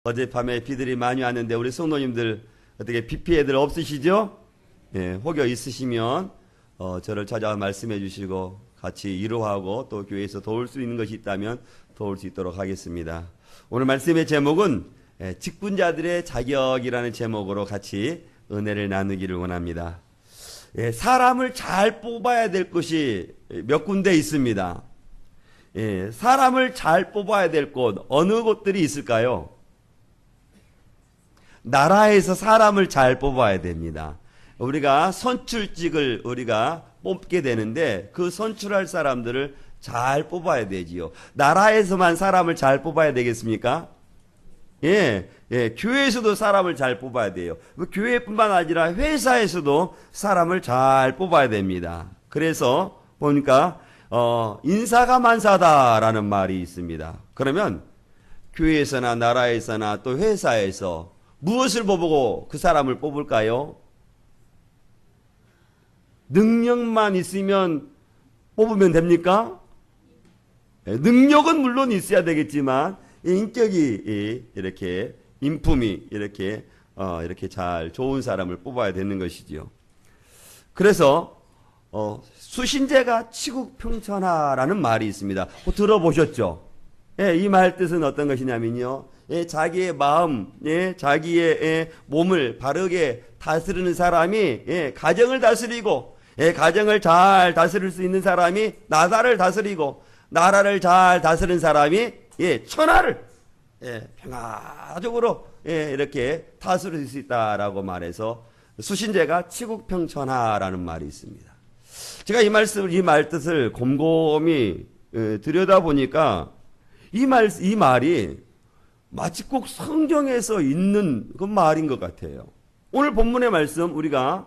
어젯밤에 비들이 많이 왔는데 우리 성도님들 어떻게 비 피해들 없으시죠? 예, 혹여 있으시면 저를 찾아와 말씀해 주시고 같이 위로하고 또 교회에서 도울 수 있는 것이 있다면 도울 수 있도록 하겠습니다. 오늘 말씀의 제목은 직분자들의 자격이라는 제목으로 같이 은혜를 나누기를 원합니다. 예, 사람을 잘 뽑아야 될 것이 몇 군데 있습니다. 예, 사람을 잘 뽑아야 될 곳 어느 곳들이 있을까요? 나라에서 사람을 잘 뽑아야 됩니다. 우리가 선출직을 우리가 뽑게 되는데 그 선출할 사람들을 잘 뽑아야 되지요. 나라에서만 사람을 잘 뽑아야 되겠습니까? 예, 교회에서도 사람을 잘 뽑아야 돼요. 교회뿐만 아니라 회사에서도 사람을 잘 뽑아야 됩니다. 그래서 보니까 인사가 만사다라는 말이 있습니다. 그러면 교회에서나 나라에서나 또 회사에서 무엇을 보고 그 사람을 뽑을까요? 능력만 있으면 뽑으면 됩니까? 능력은 물론 있어야 되겠지만 인격이 이렇게 인품이 이렇게 잘 좋은 사람을 뽑아야 되는 것이지요. 그래서 수신제가 치국평천하라는 말이 있습니다. 들어보셨죠? 이 말 뜻은 어떤 것이냐면요. 자기의 마음, 자기의 몸을 바르게 다스리는 사람이 가정을 다스리고 가정을 잘 다스릴 수 있는 사람이 나라를 다스리고 나라를 잘 다스리는 사람이 천하를 평화적으로 이렇게 다스릴 수 있다라고 말해서 수신제가 치국평천하라는 말이 있습니다. 제가 이 말 뜻을 곰곰이 들여다보니까 이 말이 마치 꼭 성경에서 있는 그 말인 것 같아요. 오늘 본문의 말씀 우리가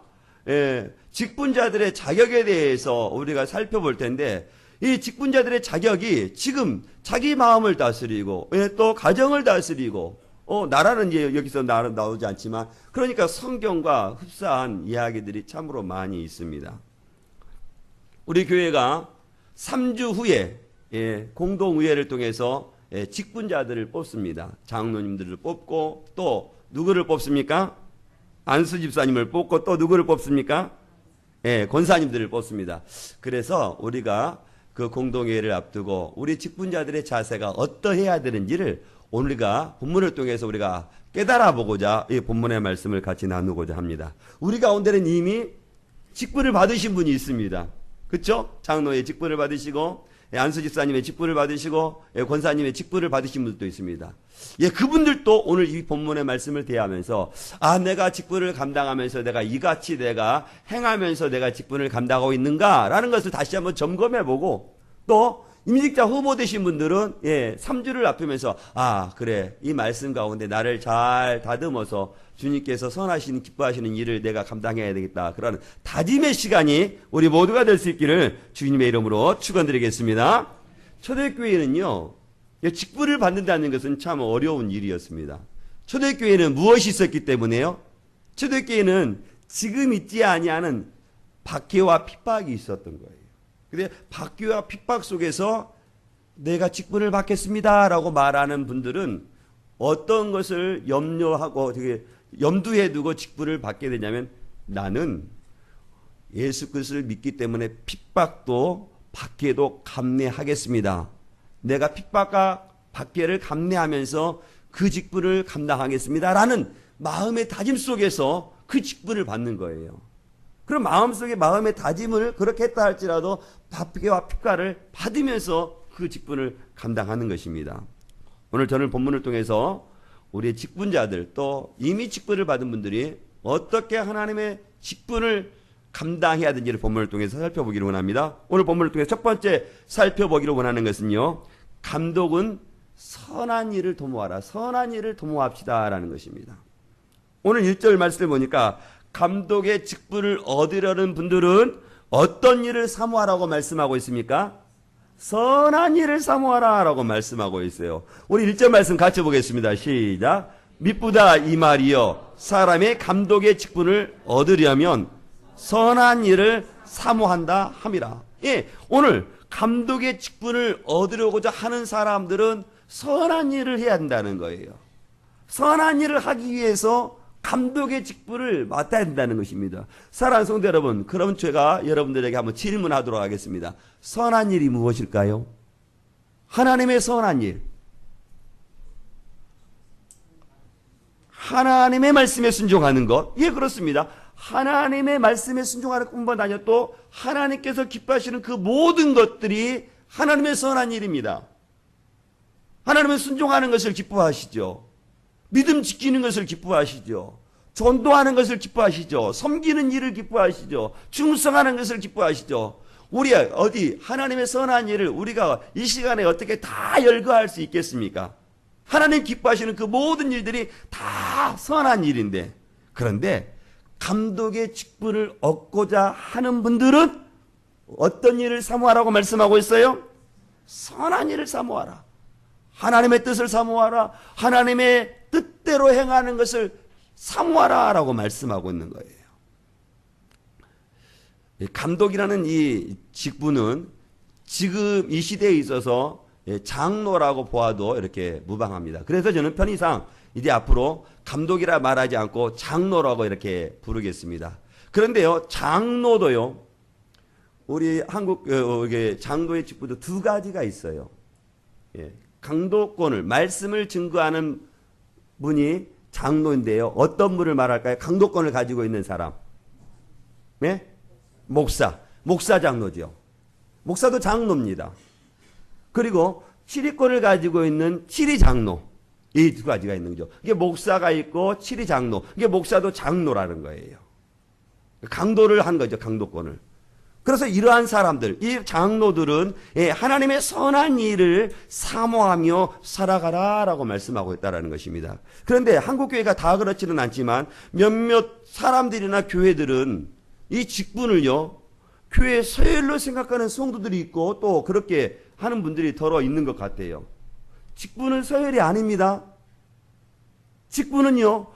직분자들의 자격에 대해서 우리가 살펴볼 텐데 이 직분자들의 자격이 지금 자기 마음을 다스리고 또 가정을 다스리고 나라는 이제 여기서 나오지 않지만 그러니까 성경과 흡사한 이야기들이 참으로 많이 있습니다. 우리 교회가 3주 후에 공동의회를 통해서 직분자들을 뽑습니다. 장로님들을 뽑고 또 누구를 뽑습니까? 안수 집사님을 뽑고 또 누구를 뽑습니까? 권사님들을 뽑습니다. 그래서 우리가 그 공동회의를 앞두고 우리 직분자들의 자세가 어떠해야 되는지를 우리가 본문을 통해서 우리가 깨달아보고자 이 본문의 말씀을 같이 나누고자 합니다. 우리 가운데는 이미 직분을 받으신 분이 있습니다. 그렇죠? 장로의 직분을 받으시고 안수 집사님의 직분을 받으시고 권사님의 직분을 받으신 분들도 있습니다. 그분들도 오늘 이 본문의 말씀을 대하면서 내가 직분을 감당하면서 내가 이같이 내가 행하면서 내가 직분을 감당하고 있는가라는 것을 다시 한번 점검해보고 또 임직자 후보 되신 분들은 3주를 앞두면서 그래 이 말씀 가운데 나를 잘 다듬어서 주님께서 선하시는 기뻐하시는 일을 내가 감당해야 되겠다. 그런 다짐의 시간이 우리 모두가 될 수 있기를 주님의 이름으로 축원드리겠습니다. 초대교회는요. 직분을 받는다는 것은 참 어려운 일이었습니다. 초대교회는 무엇이 있었기 때문에요? 초대교회는 지금 있지 아니하는 박해와 핍박이 있었던 거예요. 근데 박해와 핍박 속에서 내가 직분을 받겠습니다라고 말하는 분들은 어떤 것을 염려하고 되게 염두에 두고 직분을 받게 되냐면 나는 예수 그리스도를 믿기 때문에 핍박도 박해도 감내하겠습니다. 내가 핍박과 박해를 감내하면서 그 직분을 감당하겠습니다라는 마음의 다짐 속에서 그 직분을 받는 거예요. 그럼 마음속에 마음의 다짐을 그렇게 했다 할지라도 박해와 핍박을 받으면서 그 직분을 감당하는 것입니다. 오늘 저는 본문을 통해서 우리의 직분자들 또 이미 직분을 받은 분들이 어떻게 하나님의 직분을 감당해야 되는지를 본문을 통해서 살펴보기를 원합니다. 오늘 본문을 통해서 첫 번째 살펴보기를 원하는 것은요. 감독은 선한 일을 도모하라. 선한 일을 도모합시다라는 것입니다. 오늘 1절 말씀을 보니까 감독의 직분을 얻으려는 분들은 어떤 일을 사모하라고 말씀하고 있습니까? 선한 일을 사모하라 라고 말씀하고 있어요. 우리 1절 말씀 같이 보겠습니다. 시작. 미쁘다 이 말이여 사람의 감독의 직분을 얻으려면 선한 일을 사모한다 함이라. 오늘 감독의 직분을 얻으려고자 하는 사람들은 선한 일을 해야 한다는 거예요. 선한 일을 하기 위해서 감독의 직분을 맡아야 된다는 것입니다. 사랑하는 성도 여러분, 그럼 제가 여러분들에게 한번 질문하도록 하겠습니다. 선한 일이 무엇일까요? 하나님의 선한 일. 하나님의 말씀에 순종하는 것. 예, 그렇습니다. 하나님의 말씀에 순종하는 것뿐만 아니라 또 하나님께서 기뻐하시는 그 모든 것들이 하나님의 선한 일입니다. 하나님의 순종하는 것을 기뻐하시죠. 믿음 지키는 것을 기뻐하시죠. 전도하는 것을 기뻐하시죠. 섬기는 일을 기뻐하시죠. 충성하는 것을 기뻐하시죠. 우리 어디 하나님의 선한 일을 우리가 이 시간에 어떻게 다 열거할 수 있겠습니까? 하나님 기뻐하시는 그 모든 일들이 다 선한 일인데, 그런데 감독의 직분을 얻고자 하는 분들은 어떤 일을 사모하라고 말씀하고 있어요? 선한 일을 사모하라. 하나님의 뜻을 사모하라. 하나님의 뜻대로 행하는 것을 사모하라 라고 말씀하고 있는 거예요. 감독이라는 이 직분은 지금 이 시대에 있어서 장로라고 보아도 이렇게 무방합니다. 그래서 저는 편의상 이제 앞으로 감독이라 말하지 않고 장로라고 이렇게 부르겠습니다. 그런데요, 장로도요, 우리 한국 장로의 직분도 두 가지가 있어요. 강도권을, 말씀을 증거하는 분이 장로인데요. 어떤 분을 말할까요? 강도권을 가지고 있는 사람. 네? 목사 장로죠. 목사도 장로입니다. 그리고 치리권을 가지고 있는 치리 장로. 이 두 가지가 있는 거죠. 이게 목사가 있고 치리 장로. 이게 목사도 장로라는 거예요. 강도를 한 거죠. 강도권을. 그래서 이러한 사람들, 이 장로들은 하나님의 선한 일을 사모하며 살아가라라고 말씀하고 있다는 것입니다. 그런데 한국교회가 다 그렇지는 않지만 몇몇 사람들이나 교회들은 이 직분을요, 교회 서열로 생각하는 성도들이 있고 또 그렇게 하는 분들이 더러 있는 것 같아요. 직분은 서열이 아닙니다. 직분은요,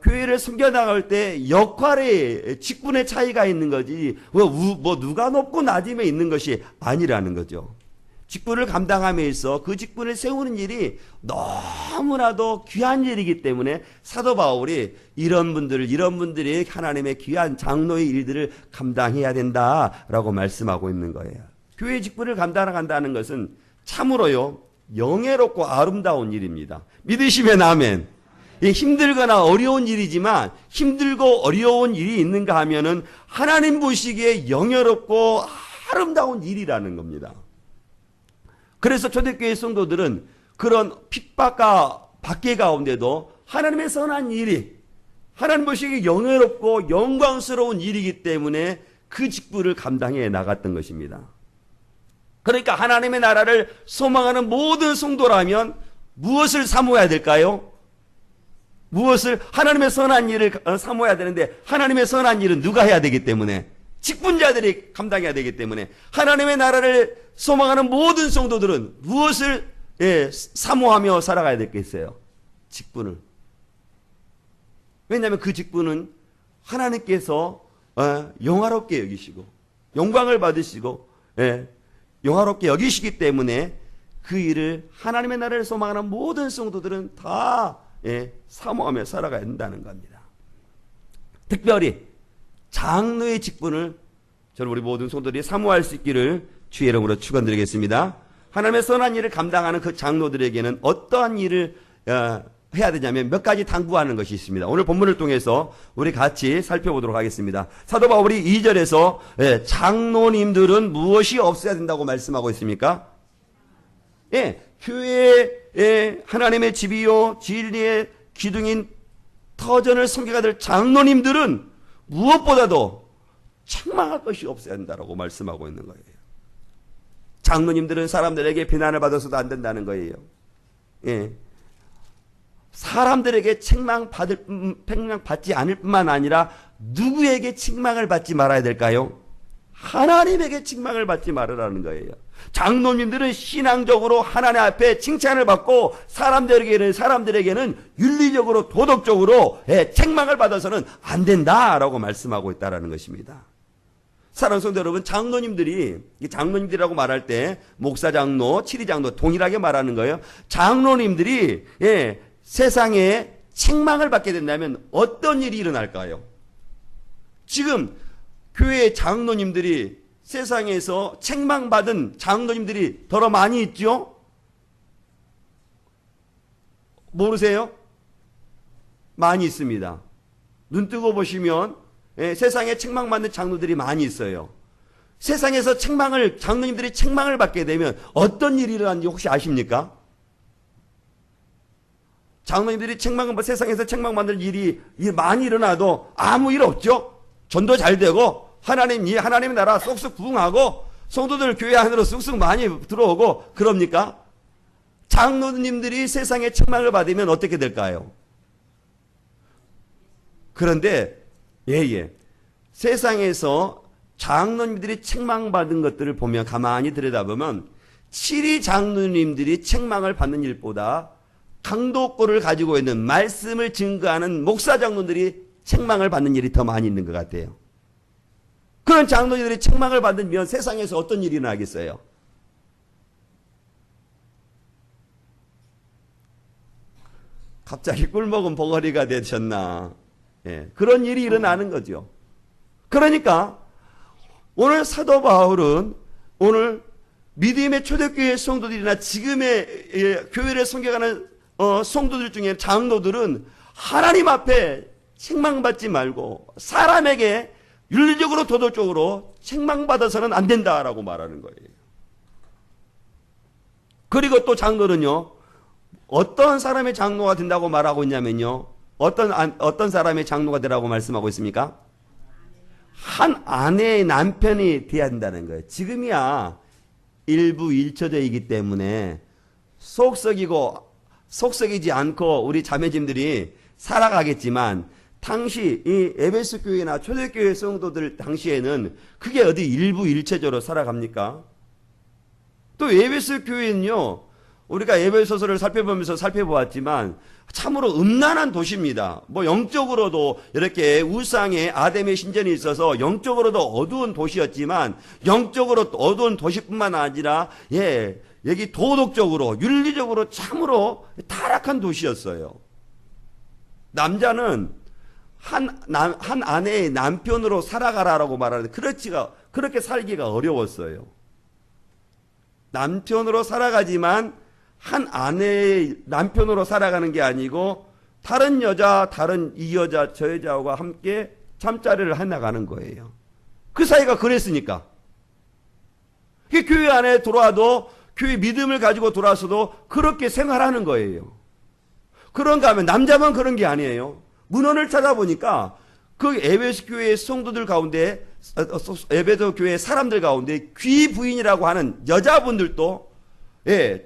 교회를 섬겨나갈 때 역할의 직분의 차이가 있는 거지, 누가 높고 낮음에 있는 것이 아니라는 거죠. 직분을 감당함에 있어 그 직분을 세우는 일이 너무나도 귀한 일이기 때문에 사도 바울이 이런 분들이 하나님의 귀한 장로의 일들을 감당해야 된다라고 말씀하고 있는 거예요. 교회 직분을 감당한다는 것은 참으로요, 영예롭고 아름다운 일입니다. 믿으시면 아멘. 힘들거나 어려운 일이지만 힘들고 어려운 일이 있는가 하면은 하나님 보시기에 영예롭고 아름다운 일이라는 겁니다. 그래서 초대교회 성도들은 그런 핍박과 박해 가운데도 하나님의 선한 일이 하나님 보시기에 영예롭고 영광스러운 일이기 때문에 그 직분을 감당해 나갔던 것입니다. 그러니까 하나님의 나라를 소망하는 모든 성도라면 무엇을 사모해야 될까요? 하나님의 선한 일을 사모해야 되는데, 하나님의 선한 일은 누가 해야 되기 때문에, 직분자들이 감당해야 되기 때문에, 하나님의 나라를 소망하는 모든 성도들은 무엇을 사모하며 살아가야 되겠어요? 직분을. 왜냐하면 그 직분은 하나님께서 영화롭게 여기시고 영광을 받으시고 영화롭게 여기시기 때문에 그 일을 하나님의 나라를 소망하는 모든 성도들은 다 사모하며 살아가야 된다는 겁니다. 특별히 장로의 직분을 저는 우리 모든 성도들이 사모할 수 있기를 주의 이름으로 축원드리겠습니다. 하나님의 선한 일을 감당하는 그 장로들에게는 어떠한 일을 해야 되냐면 몇 가지 당부하는 것이 있습니다. 오늘 본문을 통해서 우리 같이 살펴보도록 하겠습니다. 사도 바울이 2절에서 장로님들은 무엇이 없어야 된다고 말씀하고 있습니까? 교회의 하나님의 집이요 진리의 기둥인 터전을 섬기가 될 장로님들은 무엇보다도 책망할 것이 없어야 한다고 말씀하고 있는 거예요. 장로님들은 사람들에게 비난을 받아서도 안 된다는 거예요. 사람들에게 책망받지 않을 뿐만 아니라 누구에게 책망을 받지 말아야 될까요? 하나님에게 책망을 받지 말으라는 거예요. 장로님들은 신앙적으로 하나님 앞에 칭찬을 받고 사람들에게는 윤리적으로 도덕적으로 책망을 받아서는 안 된다라고 말씀하고 있다는 것입니다. 사랑하는 성도 여러분, 장로님들이라고 말할 때 목사 장로, 치리 장로 동일하게 말하는 거예요. 장로님들이 세상에 책망을 받게 된다면 어떤 일이 일어날까요? 지금 교회 장로님들이 세상에서 책망받은 장로님들이 더러 많이 있죠? 모르세요? 많이 있습니다. 눈 뜨고 보시면 세상에 책망받는 장로들이 많이 있어요. 세상에서 장로님들이 책망을 받게 되면 어떤 일이 일어나는지 혹시 아십니까? 장로님들이 세상에서 책망받는 일이 많이 일어나도 아무 일 없죠? 전도 잘 되고, 하나님의 나라 쏙쏙 부흥하고, 성도들 교회 안으로 쑥쑥 많이 들어오고, 그럽니까? 장로님들이 세상에 책망을 받으면 어떻게 될까요? 그런데, 세상에서 장로님들이 책망받은 것들을 보면, 가만히 들여다보면, 치리 장로님들이 책망을 받는 일보다 강도권을 가지고 있는 말씀을 증거하는 목사 장로들이 책망을 받는 일이 더 많이 있는 것 같아요. 그런 장로들이 책망을 받으면 세상에서 어떤 일이 일어나겠어요? 갑자기 꿀먹은 버거리가 되셨나? 그런 일이 일어나는 거죠. 그러니까 오늘 사도 바울은 오늘 믿음의 초대교회 성도들이나 지금의 교회를 섬겨가는 성도들 중에 장로들은 하나님 앞에 책망받지 말고 사람에게 윤리적으로 도덕적으로 책망받아서는 안 된다라고 말하는 거예요. 그리고 또 장로는요, 어떤 사람의 장로가 된다고 말하고 있냐면요, 어떤 사람의 장로가 되라고 말씀하고 있습니까? 한 아내의 남편이 돼야 한다는 거예요. 지금이야 일부 일처제이기 때문에 속썩이지 않고 우리 자매님들이 살아가겠지만, 당시 이 에베소 교회나 초대교회 성도들 당시에는 그게 어디 일부 일체적으로 살아갑니까? 또 에베소 교회는요, 우리가 에베소서를 살펴보면서 살펴보았지만 참으로 음란한 도시입니다. 뭐 영적으로도 이렇게 우상의 아담의 신전이 있어서 영적으로도 어두운 도시였지만, 영적으로 어두운 도시뿐만 아니라 여기 도덕적으로 윤리적으로 참으로 타락한 도시였어요. 남자는 한 아내의 남편으로 살아가라라고 말하는데 그렇게 살기가 어려웠어요. 남편으로 살아가지만 한 아내의 남편으로 살아가는 게 아니고 다른 이 여자 저 여자와 함께 잠자리를 해나가는 거예요. 그 사이가 그랬으니까. 교회 안에 들어와도, 교회 믿음을 가지고 들어와서도 그렇게 생활하는 거예요. 그런가 하면 남자만 그런 게 아니에요. 문헌을 찾아보니까 그 에베소 교회의 성도들 가운데, 에베소 교회의 사람들 가운데 귀부인이라고 하는 여자분들도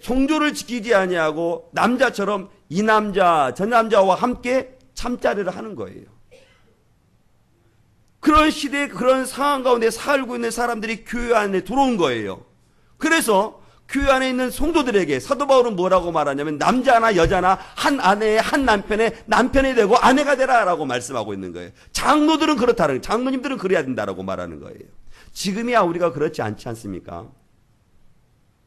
종조를 지키지 아니하고 남자처럼 이 남자 저 남자와 함께 잠자리를 하는 거예요. 그런 시대, 그런 상황 가운데 살고 있는 사람들이 교회 안에 들어온 거예요. 그래서 교회 안에 있는 성도들에게 사도 바울은 뭐라고 말하냐면, 남자나 여자나 한 아내의 한 남편의 남편이 되고 아내가 되라라고 말씀하고 있는 거예요. 장로들은 그렇다는 거예요. 장로님들은 그래야 된다라고 말하는 거예요. 지금이야 우리가 그렇지 않지 않습니까?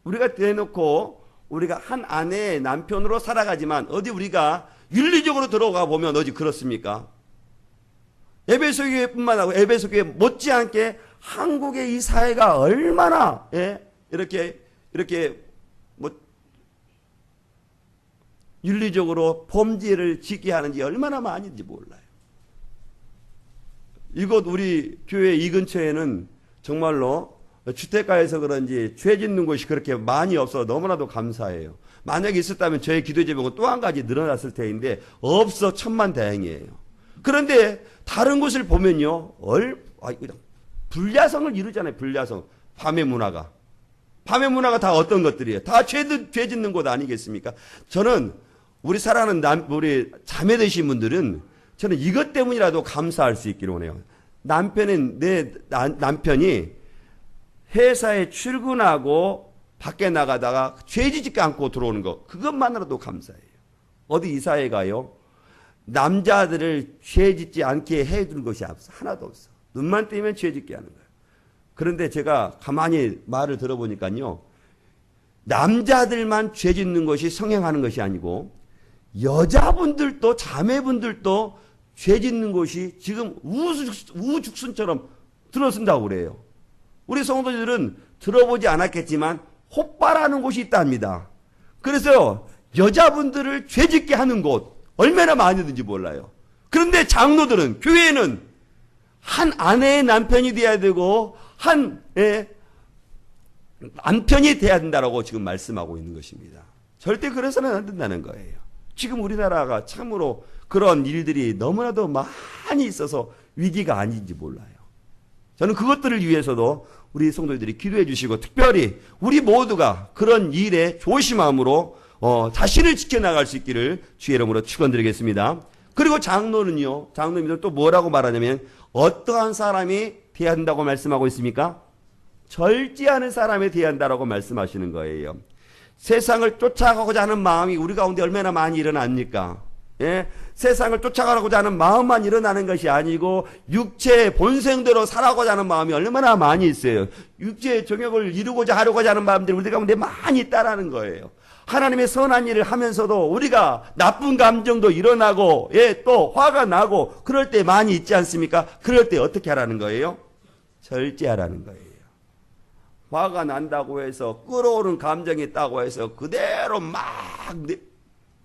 우리가 대놓고 우리가 한 아내의 남편으로 살아가지만 어디 우리가 윤리적으로 들어가 보면 어디 그렇습니까? 에베소 교회뿐만 아니라 에베소 교회 못지않게 한국의 이 사회가 얼마나 이렇게 윤리적으로 범죄를 짓게 하는지 얼마나 많은지 몰라요. 이곳 우리 교회 이 근처에는 정말로 주택가에서 그런지 죄 짓는 곳이 그렇게 많이 없어서 너무나도 감사해요. 만약에 있었다면 저의 기도 제목은 또 한 가지 늘어났을 테인데 없어 천만다행이에요. 그런데 다른 곳을 보면요, 불야성을 이루잖아요. 불야성. 밤의 문화가 다 어떤 것들이에요? 다 죄 짓는 곳 아니겠습니까? 저는 우리 사랑하는 우리 자매 되신 분들은 저는 이것 때문이라도 감사할 수 있기를 원해요. 내 남편이 회사에 출근하고 밖에 나가다가 죄 짓지 않고 들어오는 거, 그것만으로도 감사해요. 어디 이사회 가요? 남자들을 죄 짓지 않게 해주는 것이 없어. 하나도 없어. 눈만 뜨면 죄 짓게 하는 거예요. 그런데 제가 가만히 말을 들어보니까요. 남자들만 죄 짓는 것이 성행하는 것이 아니고 여자분들도 자매분들도 죄 짓는 것이 지금 우죽순처럼 들어선다고 그래요. 우리 성도들은 들어보지 않았겠지만 호빠라는 곳이 있답니다. 그래서 여자분들을 죄 짓게 하는 곳 얼마나 많이든지 몰라요. 그런데 장로들은 교회는 한 아내의 남편이 돼야 되고 한 남편이 돼야 된다라고 지금 말씀하고 있는 것입니다. 절대 그래서는 안 된다는 거예요. 지금 우리나라가 참으로 그런 일들이 너무나도 많이 있어서 위기가 아닌지 몰라요. 저는 그것들을 위해서도 우리 성도들이 기도해 주시고 특별히 우리 모두가 그런 일에 조심함으로 자신을 지켜나갈 수 있기를 주의 이름으로 축원드리겠습니다. 그리고 장로는요. 장로님들 또 뭐라고 말하냐면 어떠한 사람이 돼야 한다고 말씀하고 있습니까? 절제하는 사람에 돼야 한다라고 말씀하시는 거예요. 세상을 쫓아가고자 하는 마음이 우리 가운데 얼마나 많이 일어납니까? 예? 세상을 쫓아가고자 하는 마음만 일어나는 것이 아니고 육체의 본성대로 살아가고자 하는 마음이 얼마나 많이 있어요. 육체의 정욕을 이루고자 하려고자 하는 마음들이 우리 가운데 많이 있다라는 거예요. 하나님의 선한 일을 하면서도 우리가 나쁜 감정도 일어나고 또 화가 나고 그럴 때 많이 있지 않습니까? 그럴 때 어떻게 하라는 거예요? 절제하라는 거예요. 화가 난다고 해서 끓어오른 감정이 있다고 해서 그대로 막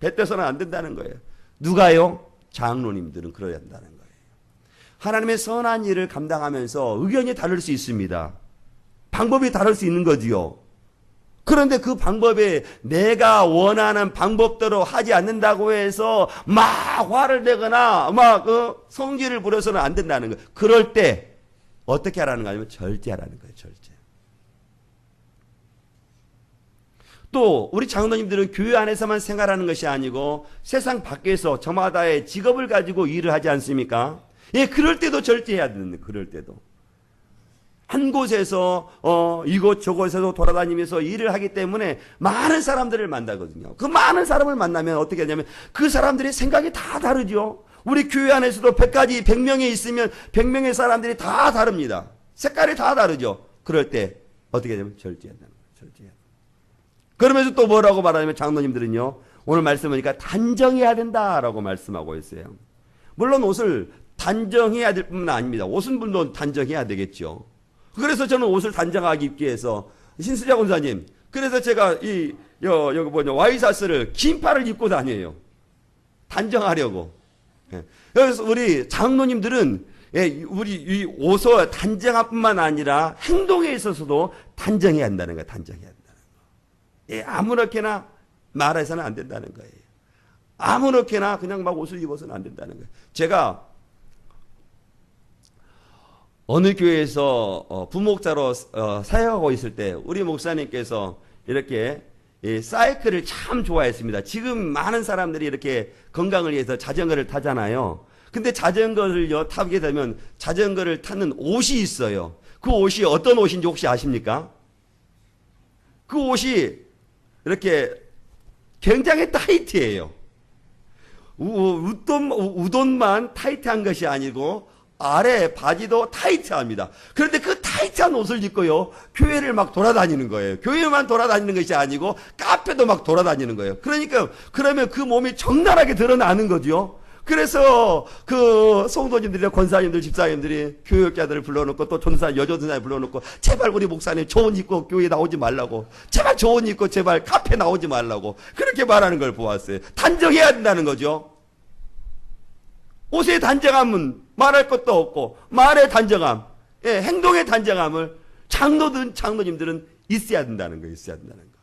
뱉어서는 안 된다는 거예요. 누가요? 장로님들은 그러야 한다는 거예요. 하나님의 선한 일을 감당하면서 의견이 다를 수 있습니다. 방법이 다를 수 있는 거지요. 그런데 그 방법에 내가 원하는 방법대로 하지 않는다고 해서 막 화를 내거나 막 성질을 부려서는 안 된다는 거예요. 그럴 때 어떻게 하라는 거 아니면 절제하라는 거예요. 절제. 또 우리 장로님들은 교회 안에서만 생활하는 것이 아니고 세상 밖에서 저마다의 직업을 가지고 일을 하지 않습니까? 예, 그럴 때도 절제해야 되는데 그럴 때도 한 곳에서 이곳 저곳에서 돌아다니면서 일을 하기 때문에 많은 사람들을 만나거든요. 그 많은 사람을 만나면 어떻게 하냐면 그 사람들의 생각이 다 다르죠. 우리 교회 안에서도 100명이 있으면 100명의 사람들이 다 다릅니다. 색깔이 다 다르죠. 그럴 때 어떻게 하냐면 절제한다는 거예요. 절제해야 돼요. 그러면서 또 뭐라고 말하냐면 장로님들은요. 오늘 말씀하니까 단정해야 된다라고 말씀하고 있어요. 물론 옷을 단정해야 될 뿐만 아닙니다. 옷은 물론 단정해야 되겠죠. 그래서 저는 옷을 단정하게 입기 위해서 신수자 권사님, 그래서 제가 여기 와이셔츠를 긴팔을 입고 다녀요. 단정하려고. 그래서 우리 장로님들은 우리 이 옷을 단정할 뿐만 아니라 행동에 있어서도 단정해야 한다는 거예요. 단정해야 한다는 거. 아무렇게나 말해서는 안 된다는 거예요. 아무렇게나 그냥 막 옷을 입어서는 안 된다는 거예요. 제가 어느 교회에서 부목자로 사역하고 있을 때 우리 목사님께서 이렇게 사이클을 참 좋아했습니다. 지금 많은 사람들이 이렇게 건강을 위해서 자전거를 타잖아요. 근데 자전거를 타게 되면 자전거를 타는 옷이 있어요. 그 옷이 어떤 옷인지 혹시 아십니까? 그 옷이 이렇게 굉장히 타이트해요. 우돈만 타이트한 것이 아니고 아래 바지도 타이트합니다. 그런데 그 타이트한 옷을 입고요, 교회를 막 돌아다니는 거예요. 교회만 돌아다니는 것이 아니고 카페도 막 돌아다니는 거예요. 그러니까 그러면 그 몸이 적나라하게 드러나는 거죠. 그래서 그 성도님들이나 권사님들, 집사님들이 교역자들을 불러놓고 또 여전사를 불러놓고 제발 우리 목사님 좋은 옷 입고 교회 나오지 말라고, 제발 좋은 옷 입고 제발 카페 나오지 말라고 그렇게 말하는 걸 보았어요. 단정해야 된다는 거죠. 옷의 단정함은 말할 것도 없고 말의 단정함, 행동의 단정함을 장로님들은 있어야 된다는 거예요. 있어야 된다는 거.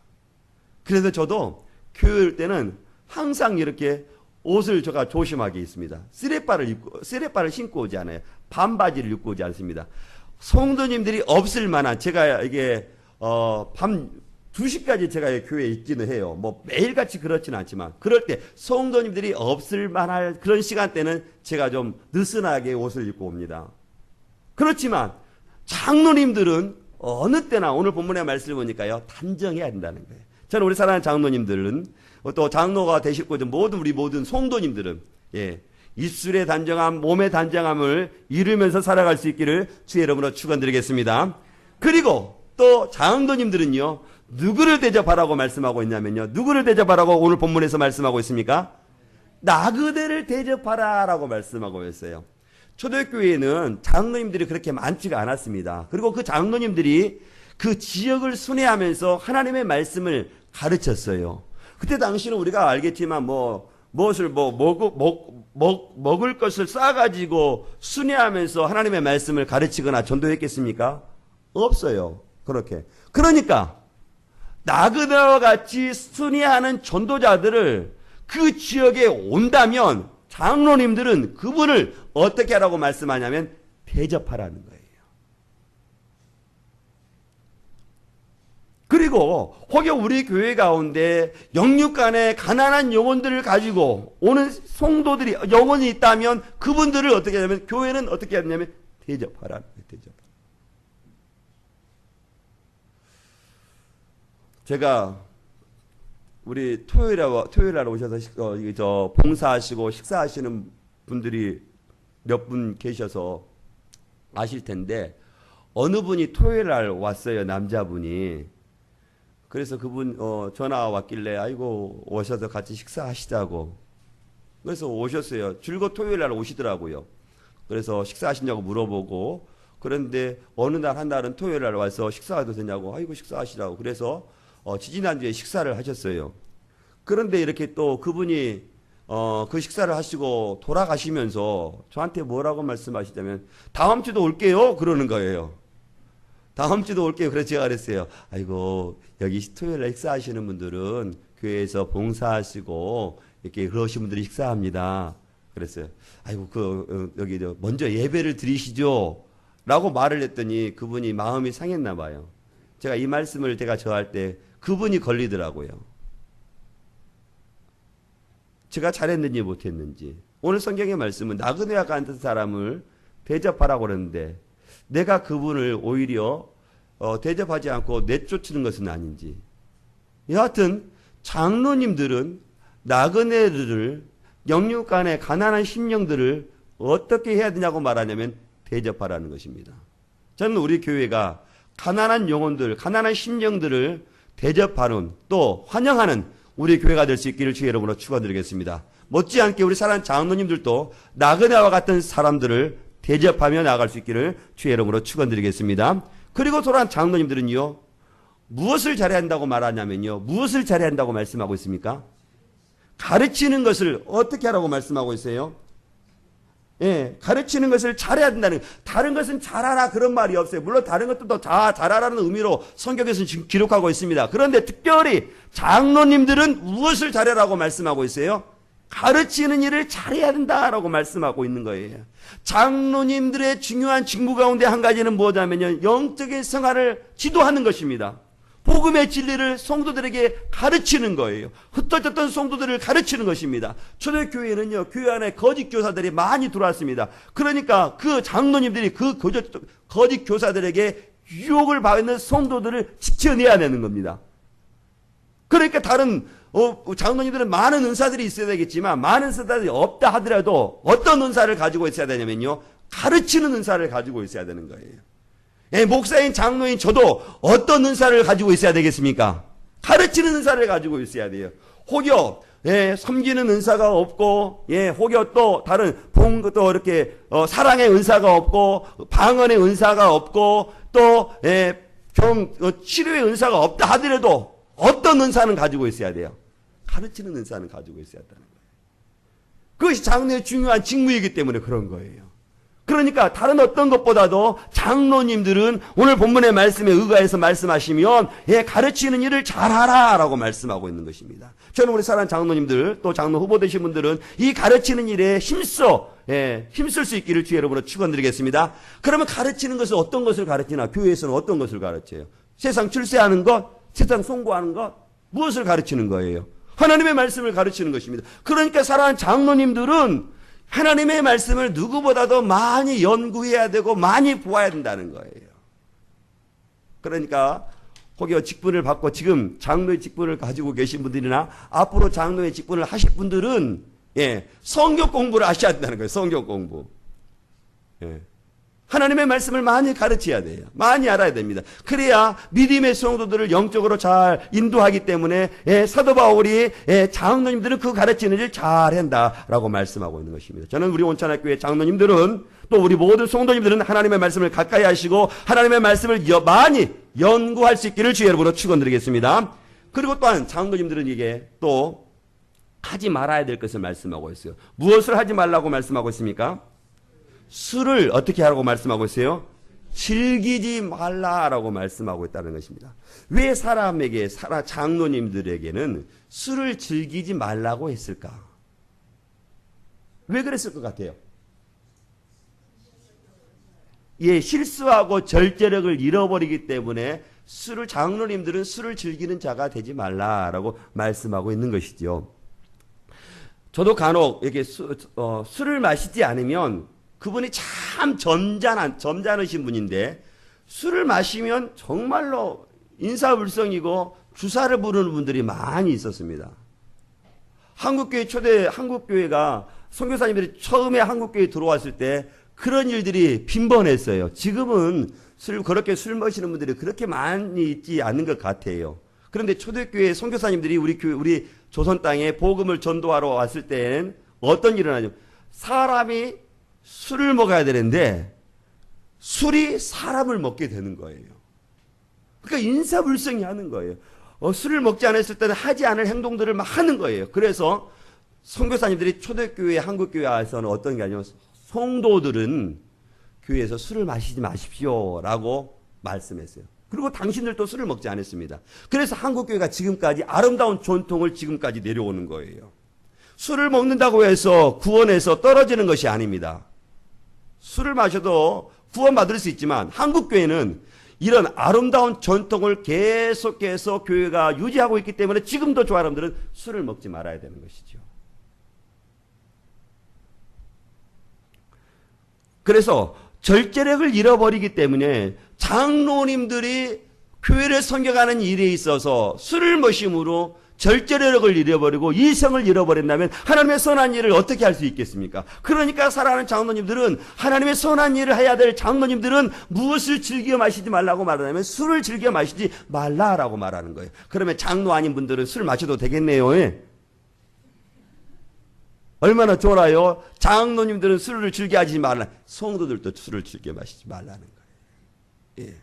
그래서 저도 교회 때는 항상 이렇게 옷을 제가 조심하게 있습니다. 쓰레빠를 신고 오지 않아요. 반바지를 입고 오지 않습니다. 성도님들이 없을 만한, 제가 이게 밤 2시까지 제가 교회에 있기는 해요. 뭐 매일같이 그렇지는 않지만 그럴 때 성도님들이 없을 만한 그런 시간대는 제가 좀 느슨하게 옷을 입고 옵니다. 그렇지만 장로님들은 어느 때나 오늘 본문의 말씀을 보니까요, 단정해야 된다는 거예요. 저는 우리 사랑하는 장로님들은 또 장로가 되시고 우리 모든 성도님들은 입술의 단정함, 몸의 단정함을 이루면서 살아갈 수 있기를 주의 이름으로 축원드리겠습니다. 그리고 또 장로님들은요, 누구를 대접하라고 말씀하고 있냐면요. 누구를 대접하라고 오늘 본문에서 말씀하고 있습니까? 나그네를 대접하라라고 말씀하고 있어요. 초대교회에는 장로님들이 그렇게 많지가 않았습니다. 그리고 그 장로님들이 그 지역을 순회하면서 하나님의 말씀을 가르쳤어요. 그때 당시는 우리가 알겠지만 무엇을 먹을 것을 싸가지고 순회하면서 하나님의 말씀을 가르치거나 전도했겠습니까? 없어요. 그렇게. 그러니까 나그네와 같이 순회하는 전도자들을 그 지역에 온다면 장로님들은 그분을 어떻게 하라고 말씀하냐면 대접하라는 거예요. 그리고 혹여 우리 교회 가운데 영육간에 가난한 영혼들을 가지고 오는 성도들이 영혼이 있다면 그분들을 어떻게 하냐면 교회는 어떻게 하냐면 대접하라는 거예요. 대접. 제가 우리 토요일날 오셔서 봉사하시고 식사하시는 분들이 몇 분 계셔서 아실 텐데 어느 분이 토요일날 왔어요. 남자분이. 그래서 그분 전화 왔길래 아이고 오셔서 같이 식사하시자고. 그래서 오셨어요. 줄곧 토요일날 오시더라고요. 그래서 식사하시냐고 물어보고 그런데 어느 날 한 날은 토요일날 와서 식사해도 되냐고 아이고 식사하시라고. 그래서 지지난주에 식사를 하셨어요. 그런데 이렇게 또 그분이 그 식사를 하시고 돌아가시면서 저한테 뭐라고 말씀하시자면 다음 주도 올게요 그러는 거예요. 다음 주도 올게요. 그래서 제가 그랬어요. 아이고 여기 토요일에 식사하시는 분들은 교회에서 봉사하시고 이렇게 그러신 분들이 식사합니다. 그랬어요. 아이고 여기 먼저 예배를 드리시죠 라고 말을 했더니 그분이 마음이 상했나 봐요. 제가 이 말씀을 제가 저할 때 그분이 걸리더라고요. 제가 잘했는지 못했는지. 오늘 성경의 말씀은 나그네와 같은 사람을 대접하라고 그러는데 내가 그분을 오히려 대접하지 않고 내쫓는 것은 아닌지. 여하튼 장로님들은 나그네들을 영육간의 가난한 심령들을 어떻게 해야 되냐고 말하냐면 대접하라는 것입니다. 저는 우리 교회가 가난한 영혼들, 가난한 심령들을 대접하는 또 환영하는 우리 교회가 될 수 있기를 주의 이름으로 축원드리겠습니다. 못지않게 우리 사랑하는 장로님들도 나그네와 같은 사람들을 대접하며 나아갈 수 있기를 주의 이름으로 축원드리겠습니다. 그리고 돌아온 장로님들은요. 무엇을 잘해야 한다고 말하냐면요. 무엇을 잘해야 한다고 말씀하고 있습니까? 가르치는 것을 어떻게 하라고 말씀하고 있어요? 예, 가르치는 것을 잘해야 된다는, 다른 것은 잘하라 그런 말이 없어요. 물론 다른 것도 더 잘하라는 의미로 성경에서는 지금 기록하고 있습니다. 그런데 특별히 장로님들은 무엇을 잘해라고 말씀하고 있어요? 가르치는 일을 잘해야 된다라고 말씀하고 있는 거예요. 장로님들의 중요한 직무 가운데 한 가지는 뭐냐면요. 영적인 생활을 지도하는 것입니다. 복음의 진리를 성도들에게 가르치는 거예요. 흩어졌던 성도들을 가르치는 것입니다. 초대교회에는요, 교회 안에 거짓 교사들이 많이 들어왔습니다. 그러니까 그 장로님들이 그 거짓 교사들에게 유혹을 받는 성도들을 지켜내야 되는 겁니다. 그러니까 다른 장로님들은 많은 은사들이 있어야 되겠지만 많은 은사들이 없다 하더라도 어떤 은사를 가지고 있어야 되냐면요, 가르치는 은사를 가지고 있어야 되는 거예요. 예, 목사인 장로인 저도 어떤 은사를 가지고 있어야 되겠습니까? 가르치는 은사를 가지고 있어야 돼요. 혹여 섬기는 은사가 없고, 혹여 또 다른 또 이렇게 사랑의 은사가 없고, 방언의 은사가 없고, 또 치료의 은사가 없다 하더라도 어떤 은사는 가지고 있어야 돼요? 가르치는 은사는 가지고 있어야 한다는 거예요. 그것이 장로의 중요한 직무이기 때문에 그런 거예요. 그러니까 다른 어떤 것보다도 장로님들은 오늘 본문의 말씀에 의거해서 말씀하시면 가르치는 일을 잘하라라고 말씀하고 있는 것입니다. 저는 우리 사랑하는 장로님들 또 장로 후보 되신 분들은 이 가르치는 일에 힘쓸 수 있기를 주의 이름으로 축원드리겠습니다. 그러면 가르치는 것은 어떤 것을 가르치나? 교회에서는 어떤 것을 가르쳐요? 세상 출세하는 것? 세상 송구하는 것? 무엇을 가르치는 거예요? 하나님의 말씀을 가르치는 것입니다. 그러니까 사랑하는 장로님들은 하나님의 말씀을 누구보다도 많이 연구해야 되고 많이 보아야 된다는 거예요. 그러니까 혹여 직분을 받고 지금 장로의 직분을 가지고 계신 분들이나 앞으로 장로의 직분을 하실 분들은 성경 공부를 하셔야 된다는 거예요. 성경 공부. 하나님의 말씀을 많이 가르쳐야 돼요. 많이 알아야 됩니다. 그래야 믿음의 성도들을 영적으로 잘 인도하기 때문에 사도 바울이 장로님들은 그 가르치는 일 잘한다라고 말씀하고 있는 것입니다. 저는 우리 온천학교의 장로님들은 또 우리 모든 성도님들은 하나님의 말씀을 가까이 하시고 하나님의 말씀을 많이 연구할 수 있기를 주의 이름으로 축원드리겠습니다. 그리고 또한 장로님들은 이게 또 하지 말아야 될 것을 말씀하고 있어요. 무엇을 하지 말라고 말씀하고 있습니까? 술을 어떻게 하라고 말씀하고 있어요? 즐기지 말라라고 말씀하고 있다는 것입니다. 왜 사람에게, 장로님들에게는 술을 즐기지 말라고 했을까? 왜 그랬을 것 같아요? 실수하고 절제력을 잃어버리기 때문에 장로님들은 술을 즐기는 자가 되지 말라라고 말씀하고 있는 것이죠. 저도 간혹 이렇게 술을 마시지 않으면 그분이 참 점잖으신 분인데 술을 마시면 정말로 인사불성이고 주사를 부르는 분들이 많이 있었습니다. 한국교회가 선교사님들이 처음에 한국교회에 들어왔을 때 그런 일들이 빈번했어요. 지금은 그렇게 술 마시는 분들이 그렇게 많이 있지 않는 것 같아요. 그런데 초대교회 선교사님들이 우리 조선 땅에 복음을 전도하러 왔을 때는 어떤 일을 하냐면 사람이 술을 먹어야 되는데 술이 사람을 먹게 되는 거예요. 그러니까 인사불성이 하는 거예요. 술을 먹지 않았을 때는 하지 않을 행동들을 막 하는 거예요. 그래서 선교사님들이 초대교회 한국교회 안에서는 어떤 게 아니면 성도들은 교회에서 술을 마시지 마십시오라고 말씀했어요. 그리고 당신들도 술을 먹지 않았습니다. 그래서 한국교회가 지금까지 아름다운 전통을 지금까지 내려오는 거예요. 술을 먹는다고 해서 구원에서 떨어지는 것이 아닙니다. 술을 마셔도 구원받을 수 있지만 한국교회는 이런 아름다운 전통을 계속해서 교회가 유지하고 있기 때문에 지금도 저 사람들은 술을 먹지 말아야 되는 것이죠. 그래서 절제력을 잃어버리기 때문에 장로님들이 교회를 섬겨가는 일에 있어서 술을 마심으로 절제력을 잃어버리고 이성을 잃어버린다면 하나님의 선한 일을 어떻게 할 수 있겠습니까? 그러니까 사랑하는 장로님들은 하나님의 선한 일을 해야 될 장로님들은 무엇을 즐겨 마시지 말라고 말하냐면 술을 즐겨 마시지 말라라고 말하는 거예요. 그러면 장로 아닌 분들은 술 마셔도 되겠네요. 얼마나 좋아요. 장로님들은 술을 즐겨 하지 말라. 성도들도 술을 즐겨 마시지 말라는 거예요. 예.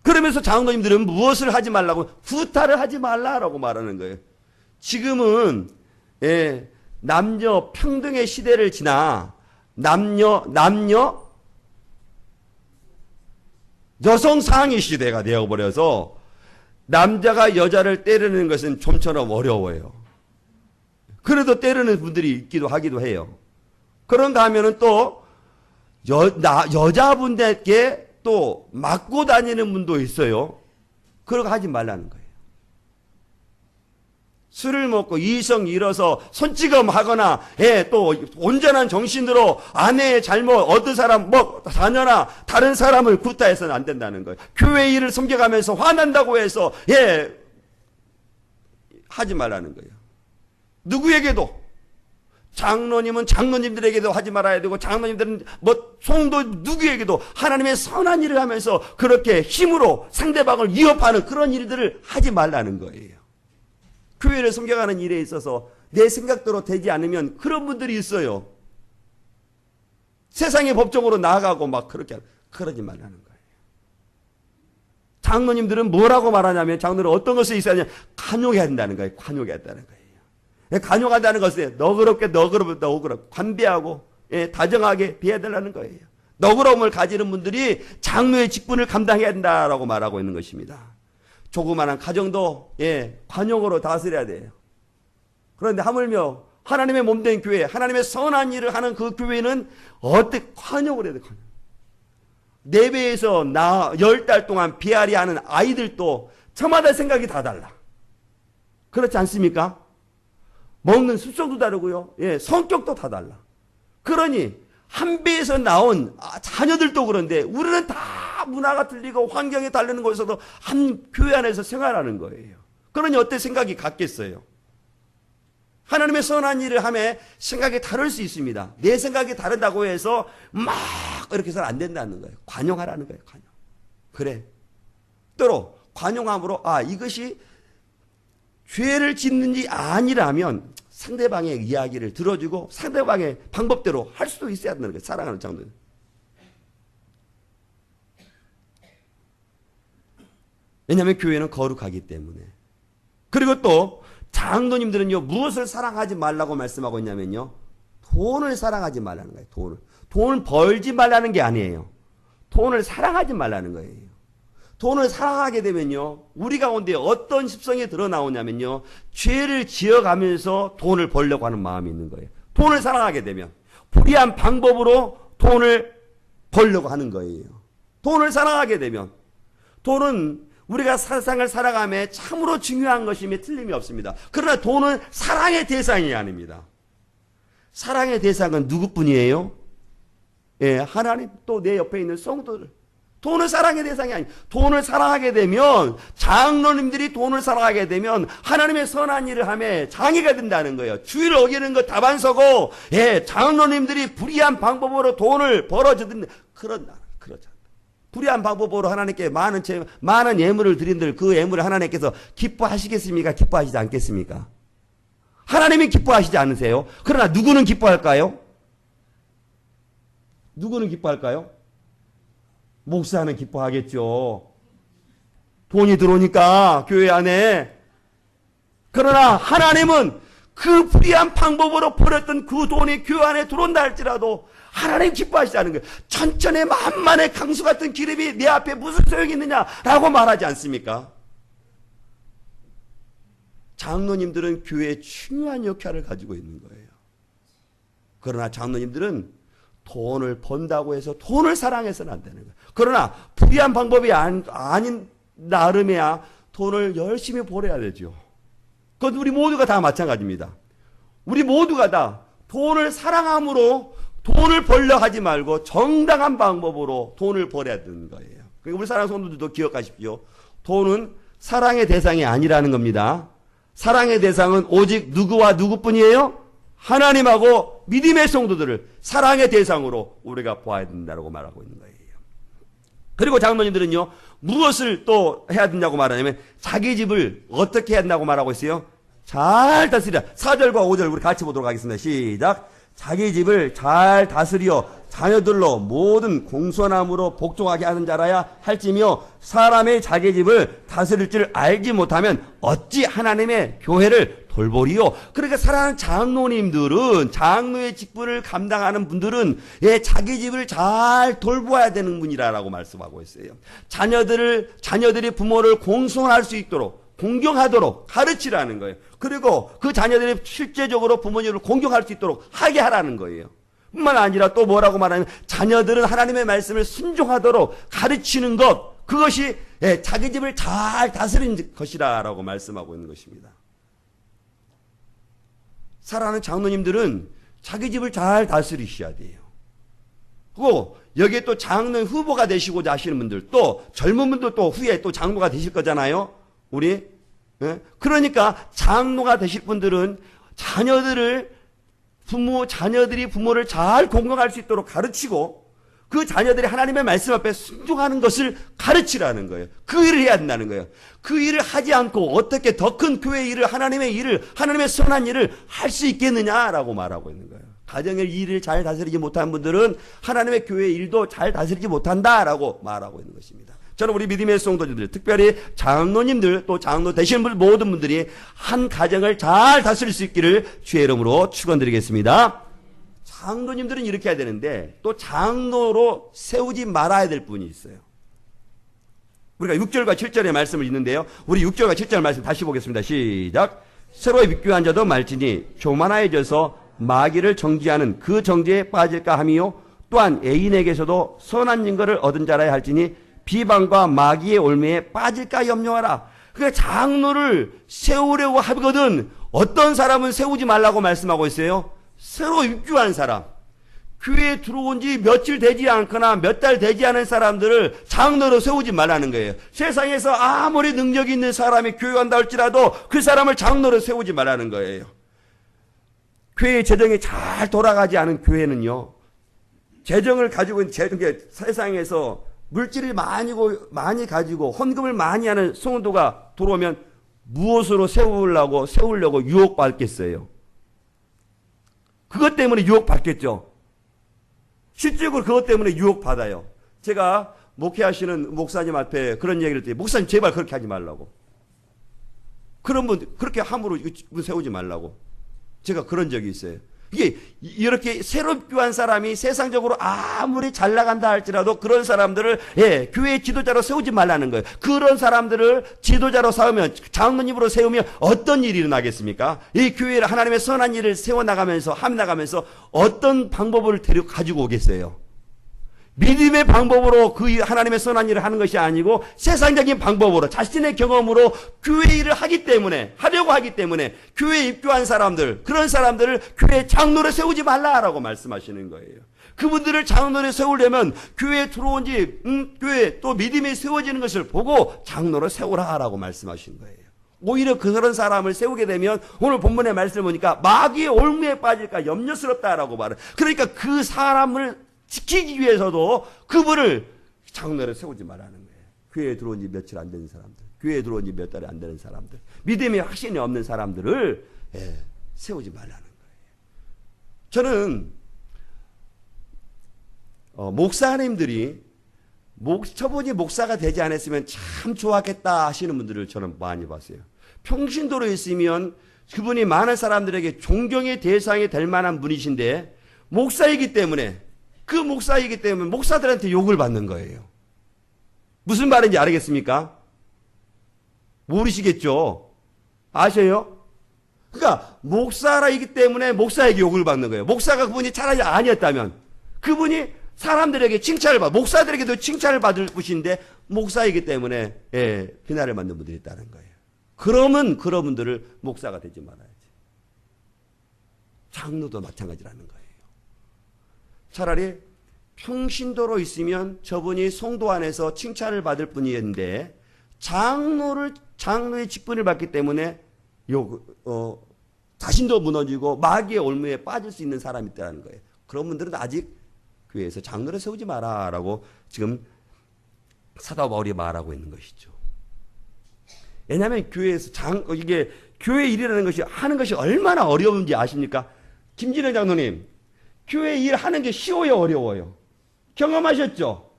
그러면서 장로님들은 무엇을 하지 말라고? 구타를 하지 말라라고 말하는 거예요. 지금은 남녀 평등의 시대를 지나 남녀 여성 상위 시대가 되어버려서 남자가 여자를 때리는 것은 좀처럼 어려워요. 그래도 때리는 분들이 있기도 하기도 해요. 그런가 하면은 또 여자분들께 또 맞고 다니는 분도 있어요. 그러고 하지 말라는 거예요. 술을 먹고 이성 잃어서 손찌검 하거나 또 온전한 정신으로 아내의 잘못 어떤 사람 자녀나 다른 사람을 구타해서는 안 된다는 거예요. 교회 일을 섬겨가면서 화난다고 해서 하지 말라는 거예요. 누구에게도 장로님은 장로님들에게도 하지 말아야 되고 장로님들은 성도 누구에게도 하나님의 선한 일을 하면서 그렇게 힘으로 상대방을 위협하는 그런 일들을 하지 말라는 거예요. 교회를 섬겨가는 일에 있어서 내 생각대로 되지 않으면 그런 분들이 있어요. 세상의 법정으로 나아가고 그러지 말라는 거예요. 장로님들은 뭐라고 말하냐면 장로는 어떤 것을 있어야 하냐 관용해야 한다는 거예요. 관용해야 한다는 거예요. 관용한다는 것은 너그럽게 관대하고 다정하게 대해달라는 거예요. 너그러움을 가지는 분들이 장로의 직분을 감당해야 된다라고 말하고 있는 것입니다. 조그마한 가정도 관용으로 다스려야 돼요. 그런데 하물며 하나님의 몸된 교회, 하나님의 선한 일을 하는 그 교회는 어떻게 관용을 해야 돼요? 내배에서 10달 동안 비아리 하는 아이들도 저마다 생각이 다 달라. 그렇지 않습니까? 먹는 습성도 다르고요. 성격도 다 달라. 그러니 한 배에서 나온 자녀들도 그런데 우리는 다 문화가 틀리고 환경이 다르는 곳에서도 한 교회 안에서 생활하는 거예요. 그러니 어때 생각이 같겠어요? 하나님의 선한 일을 하며 생각이 다를 수 있습니다. 내 생각이 다르다고 해서 막 이렇게 해서는 안 된다는 거예요. 관용하라는 거예요. 관용. 그래. 때로 관용함으로 이것이 죄를 짓는지 아니라면 상대방의 이야기를 들어주고 상대방의 방법대로 할 수도 있어야 된다는 거예요. 사랑하는 장로님. 왜냐하면 교회는 거룩하기 때문에. 그리고 또 장로님들은요, 무엇을 사랑하지 말라고 말씀하고 있냐면요, 돈을 사랑하지 말라는 거예요. 돈을 벌지 말라는 게 아니에요. 돈을 사랑하지 말라는 거예요. 돈을 사랑하게 되면요, 우리 가운데 어떤 습성이 드러나오냐면요, 죄를 지어가면서 돈을 벌려고 하는 마음이 있는 거예요. 돈을 사랑하게 되면 불의한 방법으로 돈을 벌려고 하는 거예요. 돈을 사랑하게 되면, 돈은 우리가 세상을 살아가며 참으로 중요한 것임에 틀림이 없습니다. 그러나 돈은 사랑의 대상이 아닙니다. 사랑의 대상은 누구뿐이에요? 예, 하나님, 또 내 옆에 있는 성도들. 돈은 사랑의 대상이 아니에요. 돈을 사랑하게 되면, 장로님들이 돈을 사랑하게 되면 하나님의 선한 일을 하며 장애가 된다는 거예요. 주의를 어기는 것 다반서고, 예, 장로님들이 불의한 방법으로 돈을 벌어주든 그렇지 않다. 불의한 방법으로 하나님께 많은 예물을 드린들 그 예물을 하나님께서 기뻐하시겠습니까? 기뻐하시지 않겠습니까? 하나님이 기뻐하시지 않으세요? 그러나 누구는 기뻐할까요? 누구는 기뻐할까요? 목사는 기뻐하겠죠. 돈이 들어오니까 교회 안에. 그러나 하나님은 그 불의한 방법으로 벌었던 그 돈이 교회 안에 들어온다 할지라도 하나님 기뻐하시지 않은 거예요. 천천의 만만의 강수 같은 기름이 내 앞에 무슨 소용이 있느냐라고 말하지 않습니까? 장로님들은 교회에 중요한 역할을 가지고 있는 거예요. 그러나 장로님들은 돈을 번다고 해서 돈을 사랑해서는 안 되는 거예요. 그러나 불의한 방법이 아닌 나름에야 돈을 열심히 벌어야 되죠. 그건 우리 모두가 다 마찬가지입니다. 우리 모두가 다 돈을 사랑함으로 돈을 벌려 하지 말고 정당한 방법으로 돈을 벌어야 되는 거예요. 그러니까 우리 사랑하는 성도들도 기억하십시오. 돈은 사랑의 대상이 아니라는 겁니다. 사랑의 대상은 오직 누구와 누구뿐이에요? 하나님하고 믿음의 성도들을 사랑의 대상으로 우리가 보아야 된다고 말하고 있는 거예요. 그리고 장로님들은요, 무엇을 또 해야 된다고 말하냐면 자기 집을 어떻게 해야 된다고 말하고 있어요? 잘 다스리라. 4절과 5절 우리 같이 보도록 하겠습니다. 시작. 자기 집을 잘 다스려 자녀들로 모든 공손함으로 복종하게 하는 자라야 할지며 사람의 자기 집을 다스릴 줄 알지 못하면 어찌 하나님의 교회를 돌보리요. 그러니까 사랑하는 장로님들은, 장로의 직분을 감당하는 분들은 자기 집을 잘 돌보아야 되는 분이라고 말씀하고 있어요. 자녀들이 부모를 공손할 수 있도록, 공경하도록 가르치라는 거예요. 그리고 그 자녀들이 실제적으로 부모님을 공경할 수 있도록 하게 하라는 거예요. 뿐만 아니라 또 뭐라고 말하면 자녀들은 하나님의 말씀을 순종하도록 가르치는 것, 그것이 자기 집을 잘 다스리는 것이라고 말씀하고 있는 것입니다. 사랑하는 장로님들은 자기 집을 잘 다스리셔야 돼요. 그리고 여기에 또 장로 후보가 되시고자 하시는 분들, 또 젊은 분들 또 후에 또 장로가 되실 거잖아요. 그러니까 장로가 되실 분들은 자녀들이 부모를 잘 공경할 수 있도록 가르치고 그 자녀들이 하나님의 말씀 앞에 순종하는 것을 가르치라는 거예요. 그 일을 해야 된다는 거예요. 그 일을 하지 않고 어떻게 더 큰 교회 일을, 하나님의 선한 일을 할 수 있겠느냐라고 말하고 있는 거예요. 가정의 일을 잘 다스리지 못한 분들은 하나님의 교회 일도 잘 다스리지 못한다라고 말하고 있는 것입니다. 저는 우리 믿음의 성도님들, 특별히 장로님들, 또 장로 되시는 모든 분들이 한 가정을 잘 다스릴 수 있기를 주의 이름으로 축원드리겠습니다. 장로님들은 이렇게 해야 되는데 또 장로로 세우지 말아야 될 분이 있어요. 우리가 6절과 7절의 말씀을 읽는데요. 우리 6절과 7절 말씀 다시 보겠습니다. 시작. 새로 입교한 자도 말지니 교만하여져서 마귀를 정죄하는 그 정죄에 빠질까 함이요. 또한 애인에게서도 선한 증거를 얻은 자라야 할지니 비방과 마귀의 올매에 빠질까 염려하라. 그러니까 장로를 세우려고 하거든 어떤 사람은 세우지 말라고 말씀하고 있어요? 새로 입교한 사람, 교회에 들어온 지 며칠 되지 않거나 몇 달 되지 않은 사람들을 장로로 세우지 말라는 거예요. 세상에서 아무리 능력이 있는 사람이 교회 간다 할지라도 그 사람을 장로로 세우지 말라는 거예요. 교회 재정이 잘 돌아가지 않은 교회는요, 재정을 가지고 있는 세상에서 물질을 많이 가지고 헌금을 많이 하는 성도가 들어오면 무엇으로 세우려고 유혹받겠어요? 그것 때문에 유혹받겠죠. 실질적으로 그것 때문에 유혹받아요. 제가 목회하시는 목사님 앞에 그런 얘기를 했더니 목사님 제발 그렇게 하지 말라고. 그런 분 그렇게 함부로 세우지 말라고. 제가 그런 적이 있어요. 이게 이렇게 새롭게 한 사람이 세상적으로 아무리 잘 나간다 할지라도 그런 사람들을 교회 지도자로 세우지 말라는 거예요. 그런 사람들을 지도자로 세우면 장로님으로 세우면 어떤 일이 일어나겠습니까? 이 교회를 하나님의 선한 일을 세워나가면서 함나가면서 어떤 방법을 가지고 오겠어요? 믿음의 방법으로 그 하나님의 선한 일을 하는 것이 아니고 세상적인 방법으로 자신의 경험으로 교회 일을 하려고 하기 때문에 교회에 입교한 사람들, 그런 사람들을 교회 장로로 세우지 말라라고 말씀하시는 거예요. 그분들을 장로로 세우려면 교회에 들어온 지 교회 또 믿음이 세워지는 것을 보고 장로로 세우라라고 말씀하신 거예요. 오히려 그런 사람을 세우게 되면 오늘 본문의 말씀을 보니까 마귀의 올무에 빠질까 염려스럽다라고 말해요. 그러니까 그 사람을 지키기 위해서도 그분을 장로로 세우지 말라는 거예요. 교회에 들어온 지 며칠 안 되는 사람들, 교회에 들어온 지 몇 달이 안 되는 사람들, 믿음의 확신이 없는 사람들을 세우지 말라는 거예요. 저는 목사님들이 저분이 목사가 되지 않았으면 참 좋았겠다 하시는 분들을 저는 많이 봤어요. 평신도로 있으면 그분이 많은 사람들에게 존경의 대상이 될 만한 분이신데 목사이기 때문에 목사들한테 욕을 받는 거예요. 무슨 말인지 알겠습니까? 모르시겠죠? 아셔요? 그러니까 목사이기 때문에 목사에게 욕을 받는 거예요. 목사가 그분이 차라리 아니었다면 그분이 사람들에게 목사들에게도 칭찬을 받을 분인데 목사이기 때문에 비난을 받는 분들이 있다는 거예요. 그러면 그런 분들을 목사가 되지 말아야지. 장로도 마찬가지라는 거예요. 차라리 평신도로 있으면 저분이 성도 안에서 칭찬을 받을 뿐이었는데 장로의 직분을 받기 때문에 자신도 무너지고 마귀의 올무에 빠질 수 있는 사람이 있다는 거예요. 그런 분들은 아직 교회에서 장로를 세우지 마라라고 지금 사도 바울이 말하고 있는 것이죠. 왜냐하면 교회에서 이게 교회 일이라는 것이 하는 것이 얼마나 어려운지 아십니까? 김진영 장로님, 교회 일 하는 게 쉬워요, 어려워요? 경험하셨죠?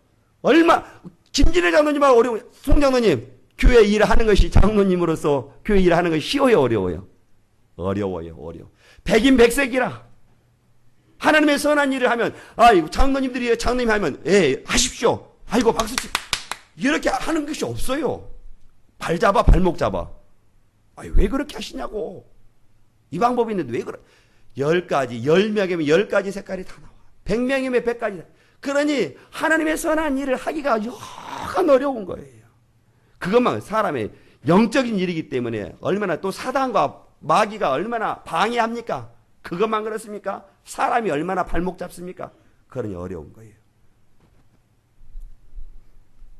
김진영 장로님하고 어려워요. 송 장로님, 교회 일 하는 것이 장로님으로서 교회 일 하는 것이 쉬워요, 어려워요? 어려워요. 백인백색이라. 하나님의 선한 일을 하면, 장로님이 하면, 하십시오. 아이고, 박수치. 이렇게 하는 것이 없어요. 발목 잡아. 왜 그렇게 하시냐고. 이 방법이 있는데 왜 그래? 10가지, 10명이면 10가지 색깔이 다 나와. 100명이면 100가지. 그러니 하나님의 선한 일을 하기가 여간 어려운 거예요. 그것만 사람의 영적인 일이기 때문에 얼마나 또 사단과 마귀가 얼마나 방해합니까? 그것만 그렇습니까? 사람이 얼마나 발목 잡습니까? 그러니 어려운 거예요.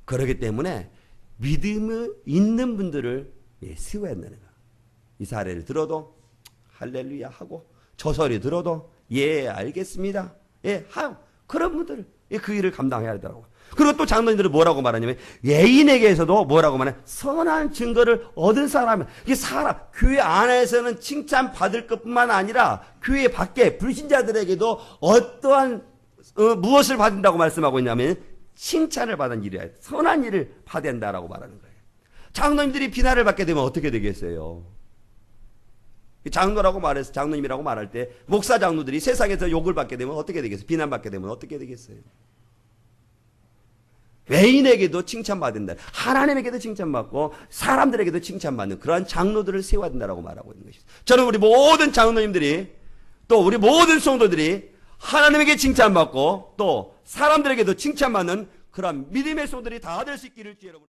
그렇기 때문에 믿음이 있는 분들을 세워야 한다는 거예요. 이 사례를 들어도 할렐루야 하고 저 소리 들어도 알겠습니다. 그런 분들 그 일을 감당해야 되더라고요. 그리고 또 장로님들은 뭐라고 말하냐면 예인에게서도 뭐라고 말해? 선한 증거를 얻은 사람. 이게 교회 안에서는 칭찬받을 것뿐만 아니라 교회 밖에 불신자들에게도 어떠한 무엇을 받는다고 말씀하고 있냐면 칭찬을 받은 일이야. 선한 일을 받아야 한다라고 말하는 거예요. 장로님들이 비난을 받게 되면 어떻게 되겠어요? 장로라고 말해서 장로님이라고 말할 때 목사 장로들이 세상에서 욕을 받게 되면 어떻게 되겠어요? 비난받게 되면 어떻게 되겠어요? 외인에게도 칭찬받는다. 하나님에게도 칭찬받고 사람들에게도 칭찬받는 그러한 장로들을 세워야 된다고 말하고 있는 것이죠. 저는 우리 모든 장로님들이 또 우리 모든 성도들이 하나님에게 칭찬받고 또 사람들에게도 칭찬받는 그러한 믿음의 성도들이 다 될 수 있기를 주의 여러분.